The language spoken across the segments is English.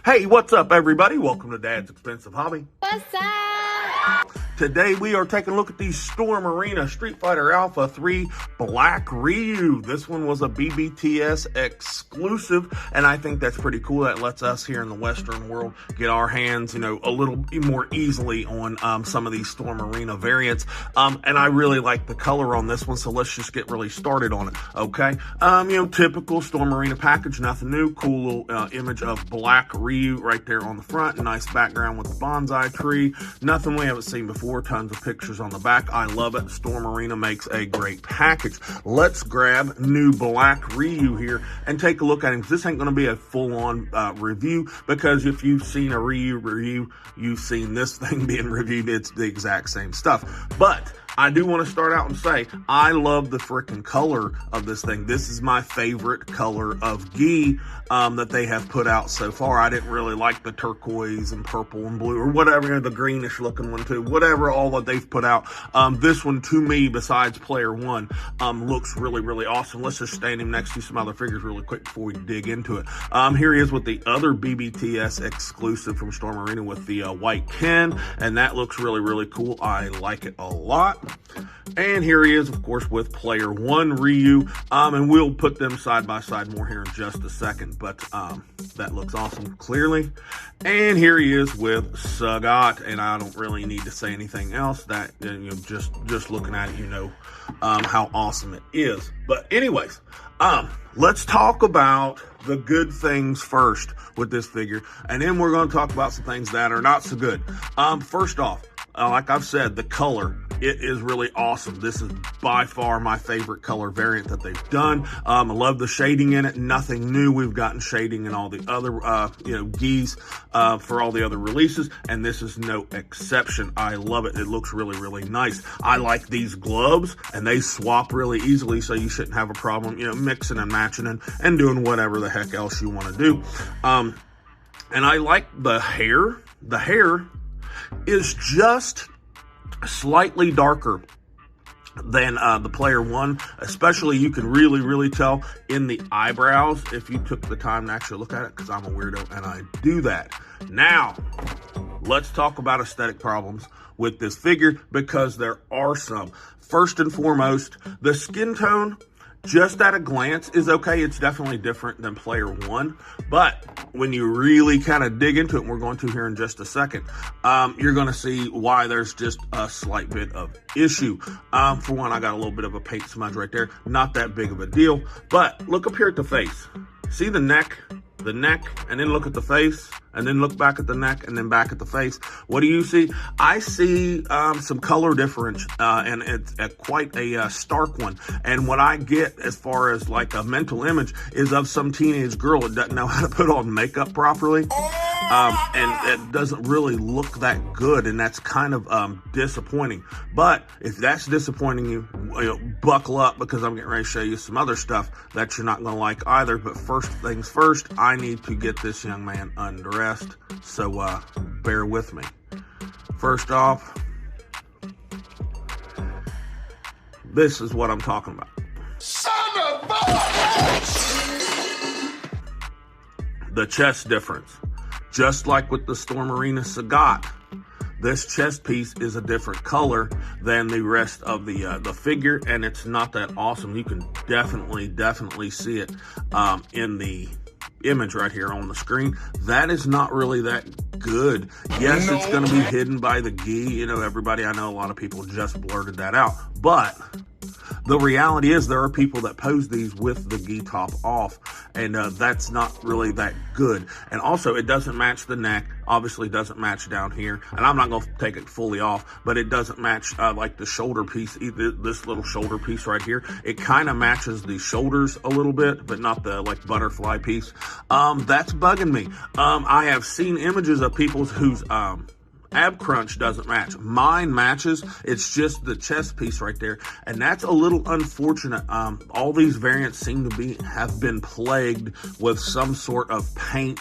Hey, what's up, everybody? Welcome to Dad's Expensive Hobby. What's up? Today, we are taking a look at the Stormarena Street Fighter Alpha 3 Black Ryu. This one was a BBTS exclusive, and I think that's pretty cool. That lets us here in the Western world get our hands, a little more easily on some of these Stormarena variants. And I really like the color on this one, so let's just get really started on it, okay? Typical Stormarena package, nothing new. Cool little image of Black Ryu right there on the front. Nice background with the bonsai tree. Nothing we haven't seen before. Tons of pictures on the back. I love it. Stormarena makes a great package. Let's grab new Black Ryu here and take a look at him. This ain't going to be a full-on review, because if you've seen a Ryu review, you've seen this thing being reviewed. It's the exact same stuff. But I do want to start out and say, I love the freaking color of this thing. This is my favorite color of gi that they have put out so far. I didn't really like the turquoise and purple and blue or whatever, the greenish looking one too, whatever all that they've put out. This one, to me, besides Player One, looks really, really awesome. Let's just stand him next to some other figures really quick before we dig into it. Here he is with the other BBTS exclusive from Stormarena with the white Ken, and that looks really, really cool. I like it a lot. And here he is, of course, with Player One Ryu, and we'll put them side by side more here in just a second, but that looks awesome, clearly. And here he is with Sagat, and I don't really need to say anything else. That just looking at it, how awesome it is. But anyways, let's talk about the good things first with this figure, and then we're going to talk about some things that are not so good. First off, like I've said, the color, it is really awesome. This is by far my favorite color variant that they've done. I love the shading in it. Nothing new. We've gotten shading in all the other, gis for all the other releases, and this is no exception. I love it. It looks really, really nice. I like these gloves, and they swap really easily, so you shouldn't have a problem, mixing and matching and doing whatever the heck else you want to do. And I like the hair. The hair is just slightly darker than the Player One. Especially, you can really, really tell in the eyebrows if you took the time to actually look at it, because I'm a weirdo and I do that. Now, let's talk about aesthetic problems with this figure, because there are some. First and foremost, the skin tone, just at a glance, is okay. It's definitely different than Player One, but when you really kind of dig into it, and we're going to here in just a second, you're going to see why there's just a slight bit of issue. For one, I got a little bit of a paint smudge right there. Not that big of a deal, but look up here at the face. See the neck, and then look at the face, and then look back at the neck, and then back at the face. What do you see? I see some color difference, and it's quite a stark one. And what I get as far as like a mental image is of some teenage girl that doesn't know how to put on makeup properly. And it doesn't really look that good, and that's kind of disappointing. But if that's disappointing you, buckle up, because I'm getting ready to show you some other stuff that you're not going to like either. But first things first, I need to get this young man undressed, so bear with me. First off, this is what I'm talking about. Son of a bitch! The chest difference. Just like with the Stormarena Sagat, this chest piece is a different color than the rest of the figure, and it's not that awesome. You can definitely see it in the image right here on the screen. That is not really that good. Yes, it's going to be hidden by the gi. Everybody, I know a lot of people just blurted that out, but the reality is there are people that pose these with the gi top off, and that's not really that good. And also, it doesn't match the neck. Obviously, doesn't match down here. And I'm not going to take it fully off, but it doesn't match like the shoulder piece, this little shoulder piece right here. It kind of matches the shoulders a little bit, but not the like butterfly piece. That's bugging me. I have seen images of people whose ab crunch doesn't match. Mine matches. It's just the chest piece right there, and that's a little unfortunate. All these variants seem to have been plagued with some sort of paint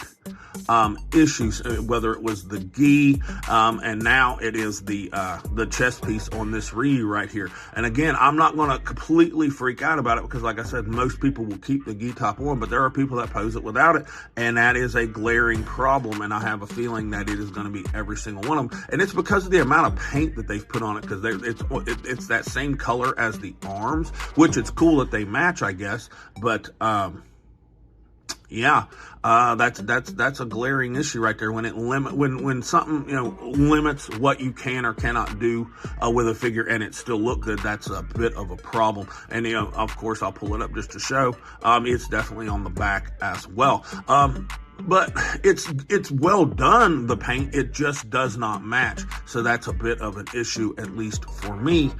issues, whether it was the gi, and now it is the chest piece on this Ryu right here. And again, I'm not going to completely freak out about it because, like I said, most people will keep the gi top on, but there are people that pose it without it, and that is a glaring problem, and I have a feeling that it is going to be every single one of them. And it's because of the amount of paint that they've put on it, because it's that same color as the arms, which it's cool that they match, I guess, but yeah, that's a glaring issue right there. When something, limits what you can or cannot do with a figure and it still look good, that's a bit of a problem. And of course, I'll pull it up just to show. It's definitely on the back as well. But it's well done, the paint. It just does not match. So that's a bit of an issue, at least for me.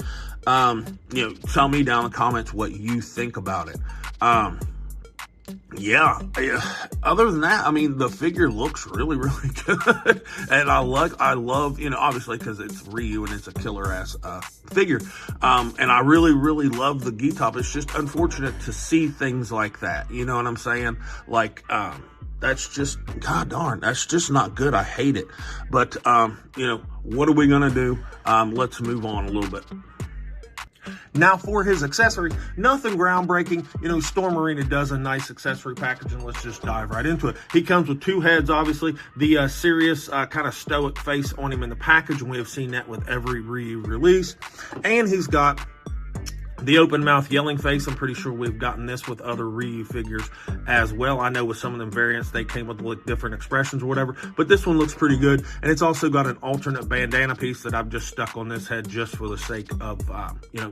Tell me down in the comments what you think about it. Yeah, other than that, I mean, the figure looks really, really good. And I love, obviously because it's Ryu and it's a killer ass figure. And I really, really love the gi top. It's just unfortunate to see things like that. You know what I'm saying? Like, that's just, god darn, that's just not good. I hate it. But, what are we going to do? Let's move on a little bit. Now for his accessory, nothing groundbreaking. Stormarena does a nice accessory package, and let's just dive right into it. He comes with two heads, obviously. The serious kind of stoic face on him in the package, and we have seen that with every Ryu release. And he's got the open mouth yelling face. I'm pretty sure we've gotten this with other Ryu figures as well. I know with some of them variants, they came with like different expressions or whatever, but this one looks pretty good. And it's also got an alternate bandana piece that I've just stuck on this head just for the sake of,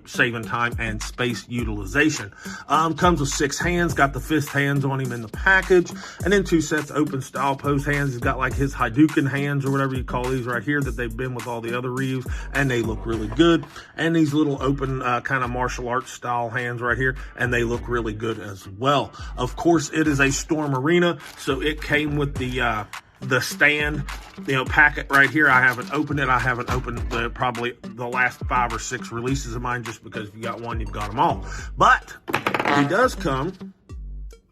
saving time and space utilization. Comes with 6 hands, got the fist hands on him in the package, and then 2 sets open style pose hands. He's got like his Hadouken hands or whatever you call these right here that they've been with all the other Ryus, and they look really good. And these little open kind of martial arts style hands right here, and they look really good as well. Of course, it is a Stormarena, so it came with the stand, packet right here. I haven't opened it. I haven't opened probably the last 5 or 6 releases of mine, just because if you got one, you've got them all. But he does come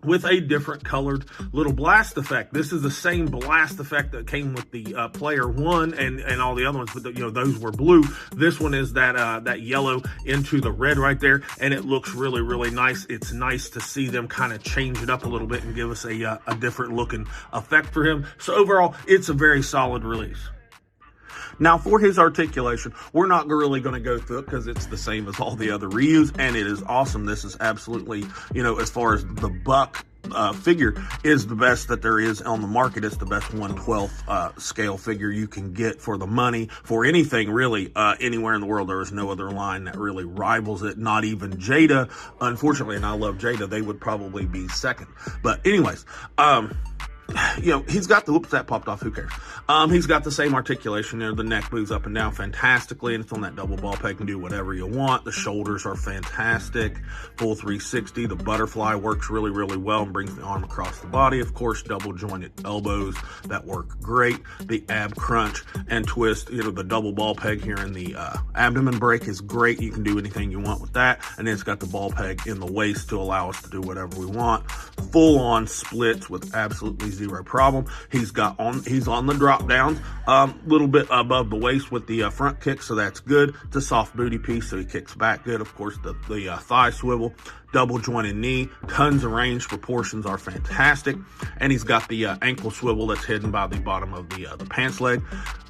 with a different colored little blast effect. This is the same blast effect that came with the player 1 and all the other ones, but those were blue. This one is that yellow into the red right there, and it looks really, really nice. It's nice to see them kind of change it up a little bit and give us a different looking effect for him. So overall, it's a very solid release. Now, for his articulation, we're not really going to go through it because it's the same as all the other Ryus, and it is awesome. This is absolutely, as far as the buck figure is the best that there is on the market. It's the best 1/12 scale figure you can get for the money for anything really anywhere in the world. There is no other line that really rivals it. Not even Jada, unfortunately, and I love Jada. They would probably be second. But anyways, he's got the, oops, that popped off, who cares? He's got the same articulation there. The neck moves up and down fantastically, and it's on that double ball peg, can do whatever you want. The shoulders are fantastic, full 360. The butterfly works really, really well and brings the arm across the body. Of course, double jointed elbows that work great. The ab crunch and twist, the double ball peg here in the abdomen break is great. You can do anything you want with that. And then it's got the ball peg in the waist to allow us to do whatever we want. Full on splits with absolutely zero problem. He's on the drop downs, little bit above the waist with the front kick, so that's good. It's a soft booty piece, so he kicks back good. Of course, the thigh swivel, double jointed knee, tons of range. Proportions are fantastic. And he's got the ankle swivel that's hidden by the bottom of the pants leg.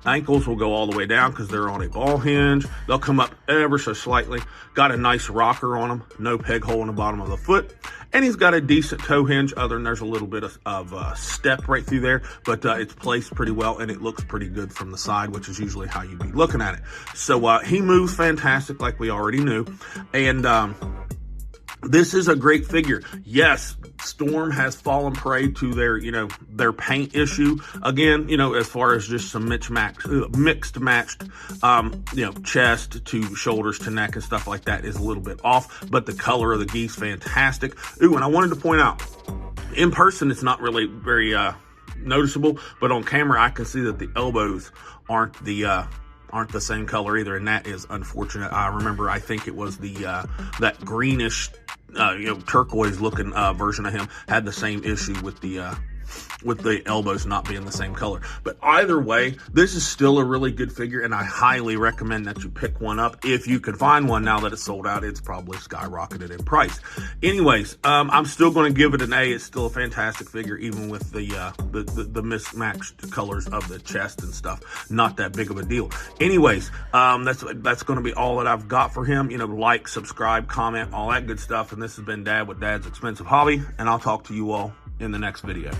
Ankles will go all the way down because they're on a ball hinge. They'll come up ever so slightly. Got a nice rocker on them. No peg hole in the bottom of the foot. And he's got a decent toe hinge, other than there's a little bit of step right through there, but it's placed pretty well, and it looks pretty good from the side, which is usually how you'd be looking at it. So he moves fantastic, like we already knew. And this is a great figure. Yes, Storm has fallen prey to their paint issue again, as far as just some mixed matched chest to shoulders to neck and stuff like that is a little bit off, but the color of the gi's fantastic. Ooh, and I wanted to point out, in person it's not really very noticeable, but on camera I can see that the elbows aren't the same color either, and that is unfortunate. I remember, I think it was that greenish turquoise looking version of him had the same issue with the with the elbows not being the same color. But either way, this is still a really good figure, and I highly recommend that you pick one up if you can find one. Now that it's sold out, it's probably skyrocketed in price. Anyways, I'm still going to give it an A. It's still a fantastic figure, even with the mismatched colors of the chest and stuff. Not that big of a deal. Anyways, that's going to be all that I've got for him. You know, like, subscribe, comment, all that good stuff. And this has been Dad with Dad's Expensive Hobby, and I'll talk to you all in the next video.